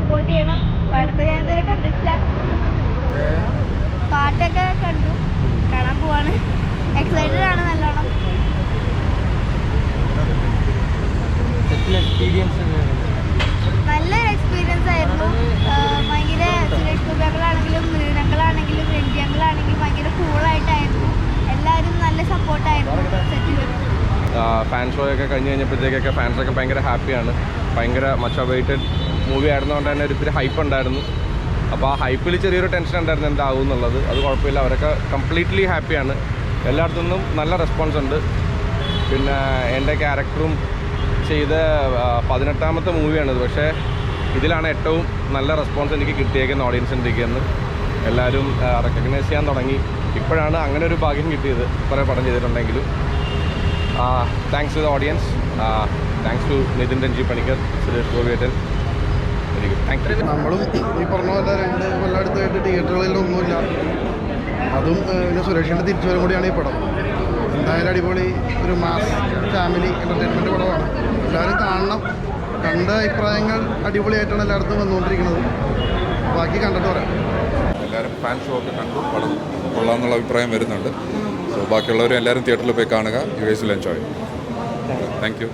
Support ചെയ്യണം. പടത്തെ ഞാൻ ഇതുവരെ കണ്ടിട്ടില്ല. പാട്ടൊക്കെ കണ്ടു, കാണാൻ പോവാണ്. എക്സൈറ്റഡ് ആണ് നല്ലോണം. നല്ലൊരു എക്സ്പീരിയൻസ് ആയിരുന്നു. ഭയങ്കര സുരേഷ് ഗോപികളാണെങ്കിലും മൃഗങ്ങളാണെങ്കിലും രഞ്ജിയങ്ങളാണെങ്കിലും ഭയങ്കര കൂളായിട്ടായിരുന്നു. എല്ലാവരും നല്ല സപ്പോർട്ടായിരുന്നു സെറ്റിൽ. ഫാൻ ഷോ ഒക്കെ കഴിഞ്ഞ് കഴിഞ്ഞപ്പോഴത്തേക്കൊക്കെ ഫാൻസൊക്കെ ഭയങ്കര ഹാപ്പിയാണ്. ഭയങ്കര മച്ച് അവൈറ്റഡ് മൂവി ആയിരുന്നുകൊണ്ട് തന്നെ ഒരിത്തിരി ഹൈപ്പ് ഉണ്ടായിരുന്നു. അപ്പോൾ ആ ഹൈപ്പിൽ ചെറിയൊരു ടെൻഷൻ ഉണ്ടായിരുന്നു എന്താവും എന്നുള്ളത്. അത് കുഴപ്പമില്ല, അവരൊക്കെ കംപ്ലീറ്റ്ലി ഹാപ്പിയാണ്. എല്ലായിടത്തു നിന്നും നല്ല റെസ്പോൺസ് ഉണ്ട്. പിന്നെ എൻ്റെ ക്യാരക്ടറും ചെയ്ത 18ാമത്തെ മൂവിയാണിത്. പക്ഷേ ഇതിലാണ് ഏറ്റവും നല്ല റെസ്പോൺസ് എനിക്ക് കിട്ടിയേക്കുന്ന ഓഡിയൻസിൻ്റെ എന്ന് എല്ലാവരും റെക്കഗ്നൈസ് ചെയ്യാൻ തുടങ്ങി. ഇപ്പോഴാണ് അങ്ങനെ ഒരു ഭാഗ്യം കിട്ടിയത്. കുറേ പടം ചെയ്തിട്ടുണ്ടെങ്കിലും thanks to the audience, thanks to Nithin Renji Panicker, Suresh ഗോപിയേട്ടൻ. നമ്മളും ഈ പറഞ്ഞ പോലെ 2 കൊല്ലടുത്തായിട്ട് തിയേറ്ററുകളിലൊന്നുമില്ല. അതും പിന്നെ സുരേഷിൻ്റെ തിരിച്ചുവരും കൂടിയാണ് ഈ പടം. എന്തായാലും അടിപൊളി ഒരു മാസ് ഫാമിലി എൻ്റർടൈൻമെൻറ്റ് പടമാണ്. എല്ലാവരും കാണണം. കണ്ട അഭിപ്രായങ്ങൾ അടിപൊളിയായിട്ടാണ് എല്ലായിടത്തും വന്നുകൊണ്ടിരിക്കുന്നത്. ബാക്കി കണ്ടിട്ട് പറയാം. എല്ലാവരും ഫാൻ ഷോ ഒക്കെ കണ്ടു, പടം കൊള്ളാമെന്നുള്ള അഭിപ്രായം വരുന്നുണ്ട്. സോ ബാക്കിയുള്ളവരും എല്ലാവരും തിയേറ്ററിൽ പോയി കാണുക. You guys will enjoy. Thank you.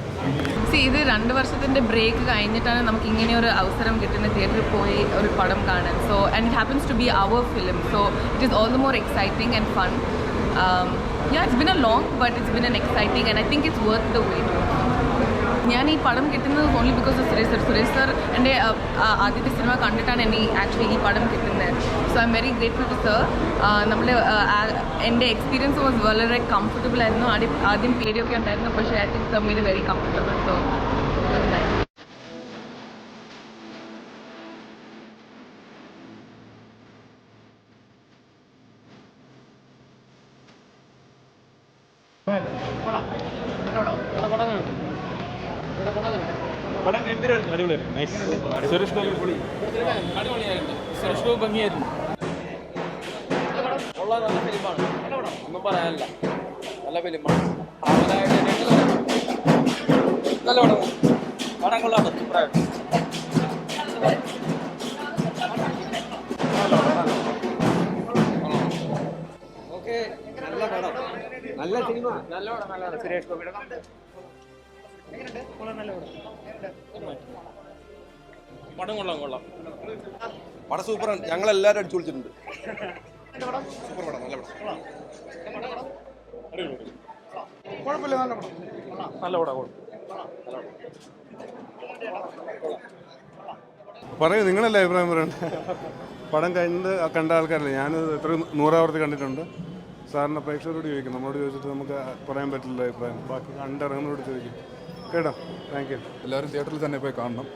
ഇത് 2 വർഷത്തിൻ്റെ ബ്രേക്ക് കഴിഞ്ഞിട്ടാണ് നമുക്ക് ഇങ്ങനെ ഒരു അവസരം കിട്ടുന്ന തിയേറ്ററിൽ പോയി ഒരു പടം കാണാൻ. So and it happens to be our film. So it is all the more exciting and fun. It's been a long but it's been an exciting and I think it's worth the wait. ഞാൻ ഈ പടം കിട്ടുന്നത് only because of Suresh sir എൻ്റെ ആദ്യത്തെ സിനിമ കണ്ടിട്ടാണ് എന്നെ actually ഈ പടം കിട്ടുന്നത്. So I am very grateful to sir. നമ്മൾ എൻ്റെ എക്സ്പീരിയൻസ് വാസ് വളരെ കംഫർട്ടബിൾ ആയിരുന്നു. ആദ്യം പേടിയൊക്കെ ഉണ്ടായിരുന്നു, പക്ഷേ I think sir made very comfortable. So Suresh Gopi പൊളി, സുരേഷ് ഗോപി ഭംഗിയായിരുന്നു. ഉള്ള നല്ല ഫിലിമാണ്, ഒന്നും പറയാനില്ല. നല്ല ഫിലിമാണ്. നല്ല പടം, പടം കൊള്ളാണ്. ഓക്കെ, നല്ല പടം, നല്ല സിനിമ, നല്ല പടം, നല്ലതാണ്. സുരേഷ് ഗോപിയുടെ പടം കൊള്ളാം. പടം സൂപ്പറാണ്. ഞങ്ങളെല്ലാവരും അടിച്ചു വിളിച്ചിട്ടുണ്ട്. സൂപ്പർ പടം, നല്ല പടം. കുഴപ്പമില്ല, നല്ല പടം. നല്ല പടം. പറയൂ, നിങ്ങളല്ലേ അഭിപ്രായം പറയണ്ടേ? പടം കണ്ട ആൾക്കാരല്ലേ. ഞാനത് എത്ര 100 ആവർത്തി കണ്ടിട്ടുണ്ട്. സാറിന് പ്രേക്ഷകരോട് ചോദിക്കും, നമ്മളോട് ചോദിച്ചിട്ട് നമുക്ക് പറയാൻ പറ്റില്ല അഭിപ്രായം. ബാക്കി കണ്ടിറങ്ങുന്നവരോട് ചോദിക്കും. കേട്ടോ, താങ്ക് യു. എല്ലാവരും തിയേറ്ററിൽ തന്നെ പോയി കാണണം.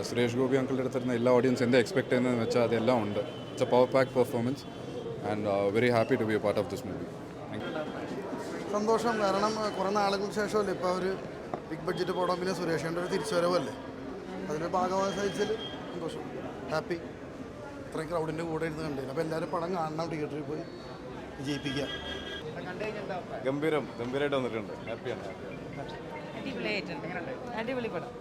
സുരേഷ് ഗോപി അങ്കിളുടെ അടുത്തിരുന്ന എല്ലാ ഓഡിയൻസ് എന്താ എക്സ്പെക്ട് ചെയ്യുന്നതെന്ന് വെച്ചാൽ അതെല്ലാം ഉണ്ട്. It's a power pack performance and very happy to be a part of this movie. സന്തോഷം. കാരണം കുറേ നാളുകൾക്ക് ശേഷമല്ലേ ഇപ്പോൾ ഒരു ബിഗ് ബഡ്ജറ്റ് പടം, പിന്നെ സുരേഷിൻ്റെ ഒരു തിരിച്ചുവരവല്ലേ, അതിൻ്റെ ഭാഗമായി സഹിച്ചതിൽ സന്തോഷം. ഹാപ്പി. ഇത്രയും ക്രൗഡിൻ്റെ കൂടെ ഇരുന്ന് കണ്ടില്ല. അപ്പോൾ എല്ലാവരും പടം കാണണം, തിയേറ്ററിൽ പോയി വിജയിപ്പിക്കുക. ഗംഭീരമായിട്ട് വന്നിട്ടുണ്ട്. ഹാപ്പിയാണ്. അടിപൊളി പടം.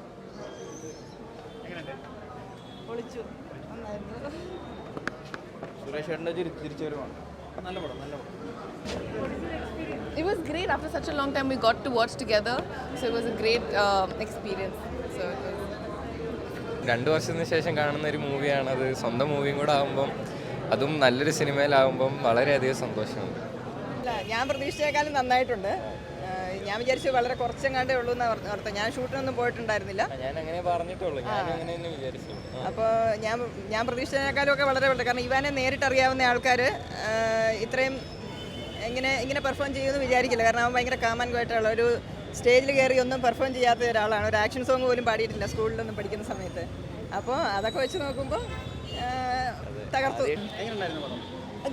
It was great. After such a long time we got to watch together, so it was a great experience. So 2 വർഷത്തിന് ശേഷം കാണുന്ന ഒരു മൂവിയാണത്. സ്വന്തം മൂവിയും കൂടെ ആകുമ്പം, അതും നല്ലൊരു സിനിമയിലാകുമ്പം വളരെയധികം സന്തോഷമുണ്ട്. ഞാൻ പ്രതീക്ഷിച്ചേക്കാളും നന്നായിട്ടുണ്ട്. ഞാൻ വിചാരിച്ചു വളരെ കുറച്ചെങ്ങാണ്ടേ ഉള്ളൂ എന്ന് അർത്ഥം. ഞാൻ ഷൂട്ടിനൊന്നും പോയിട്ടുണ്ടായിരുന്നില്ല. ഞാൻ അങ്ങനെ പറഞ്ഞിട്ടുള്ളൂ, ഞാൻ അങ്ങനെ തന്നെ വിചാരിച്ചു. അപ്പോൾ ഞാൻ പ്രതീക്ഷിച്ചതിനേക്കാളും ഒക്കെ വളരെ വളരെ, കാരണം ഇവാനെ നേരിട്ടറിയാവുന്ന ആൾക്കാർ ഇത്രയും ഇങ്ങനെ പെർഫോം ചെയ്യുമെന്ന് വിചാരിക്കില്ല. കാരണം അവൻ ഭയങ്കര കാമൻകായിട്ടുള്ള ഒരു സ്റ്റേജിൽ കയറി ഒന്നും പെർഫോം ചെയ്യാത്ത ഒരാളാണ്. ഒരു ആക്ഷൻ സോങ് പോലും പാടിയിട്ടില്ല സ്കൂളിലൊന്നും പഠിക്കുന്ന സമയത്ത്. അപ്പോൾ അതൊക്കെ വെച്ച് നോക്കുമ്പോൾ തകർത്തു.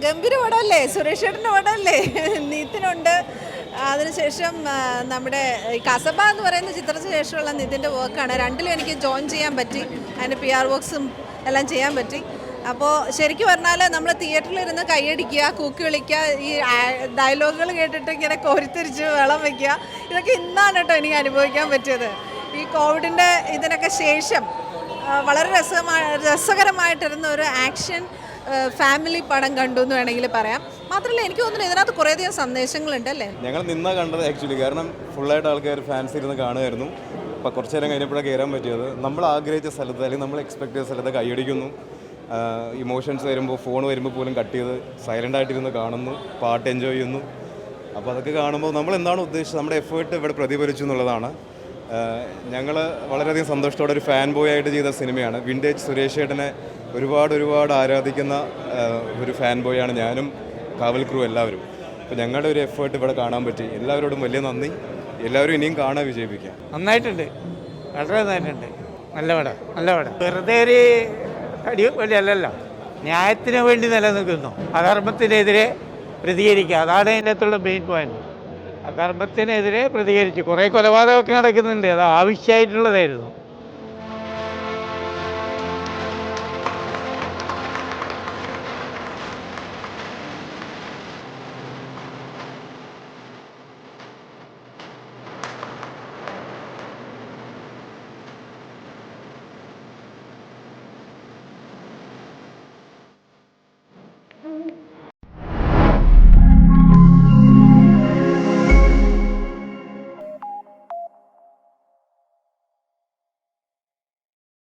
ഗംഭീര പടമല്ലേ, സുരേഷ് ചേട്ടൻ്റെ പടമല്ലേ. നിതിനുണ്ട്. അതിനുശേഷം നമ്മുടെ കസബ എന്ന് പറയുന്ന ചിത്രത്തിന് ശേഷമുള്ള നിതിൻ്റെ വർക്കാണ്. 2ലും എനിക്ക് ജോയിൻ ചെയ്യാൻ പറ്റി. അതിൻ്റെ PR വർക്ക്സും എല്ലാം ചെയ്യാൻ പറ്റി. അപ്പോൾ ശരിക്കും പറഞ്ഞാൽ നമ്മൾ തിയേറ്ററിലിരുന്ന് കൈയടിക്കുക, കൂക്കി വിളിക്കുക, ഈ ഡയലോഗുകൾ കേട്ടിട്ട് ഇങ്ങനെ കോരിത്തിരിച്ച് വെള്ളം വയ്ക്കുക, ഇതൊക്കെ ഇന്നാണ് കേട്ടോ എനിക്ക് അനുഭവിക്കാൻ പറ്റിയത്. ഈ കോവിഡിൻ്റെ ഇതിനൊക്കെ ശേഷം വളരെ രസകരമായിട്ടിരുന്ന ഒരു ആക്ഷൻ ഫാമിലി പടം കണ്ടു എന്ന് വേണമെങ്കിൽ പറയാം. മാത്രമല്ല എനിക്ക് തോന്നുന്നു ഇതിനകത്ത് കുറേയധികം സന്ദേശങ്ങളുണ്ട് അല്ലേ? ഞങ്ങൾ നിന്നാ കണ്ടത് ആക്ച്വലി, കാരണം ഫുള്ളായിട്ട് ആൾക്കാർ ഫാൻസ് ഇരുന്ന് കാണുമായിരുന്നു. അപ്പോൾ കുറച്ച് നേരം കഴിഞ്ഞപ്പോഴാണ് കയറാൻ പറ്റിയത്. നമ്മൾ ആഗ്രഹിച്ച സ്ഥലത്ത് അല്ലെങ്കിൽ നമ്മൾ എക്സ്പെക്ട് ചെയ്ത സ്ഥലത്ത് കൈയടിക്കുന്നു. ഇമോഷൻസ് വരുമ്പോൾ, ഫോൺ വരുമ്പോൾ പോലും കട്ട് ചെയ്ത് സൈലൻ്റ് ആയിട്ടിരുന്ന് കാണുന്നു, പാട്ട് എൻജോയ് ചെയ്യുന്നു. അപ്പോൾ അതൊക്കെ കാണുമ്പോൾ നമ്മൾ എന്താണ് ഉദ്ദേശിച്ചത്, നമ്മുടെ എഫേർട്ട് ഇവിടെ പ്രതിഫലിച്ചു എന്നുള്ളതാണ്. ഞങ്ങൾ വളരെയധികം സന്തോഷത്തോടെ ഒരു ഫാൻ ബോയ് ആയിട്ട് ചെയ്ത സിനിമയാണ്. വിൻറ്റേജ് സുരേഷ് ഏട്ടനെ ഒരുപാട് ആരാധിക്കുന്ന ഒരു ഫാൻ ബോയാണ് ഞാനും കാവൽ ക്രൂ എല്ലാവരും. അപ്പോൾ ഞങ്ങളുടെ ഒരു എഫേർട്ട് ഇവിടെ കാണാൻ പറ്റി. എല്ലാവരോടും വലിയ നന്ദി. എല്ലാവരും ഇനിയും കാണാൻ വിജയിപ്പിക്കാം. നന്നായിട്ടുണ്ട്, വളരെ നന്നായിട്ടുണ്ട്. നല്ല പടം വെറുതെ ഒരു അടി വലിയല്ലല്ലോ, ന്യായത്തിന് വേണ്ടി നിലനിൽക്കുന്നു. അധർമ്മത്തിനെതിരെ പ്രതികരിക്കുക, അതാണ് അതിൻ്റെ അകത്തുള്ള മെയിൻ പോയിന്റ്. അധർമ്മത്തിനെതിരെ പ്രതികരിച്ചു. കുറേ കൊലപാതകമൊക്കെ നടക്കുന്നുണ്ട്, അത് ആവശ്യമായിട്ടുള്ളതായിരുന്നു.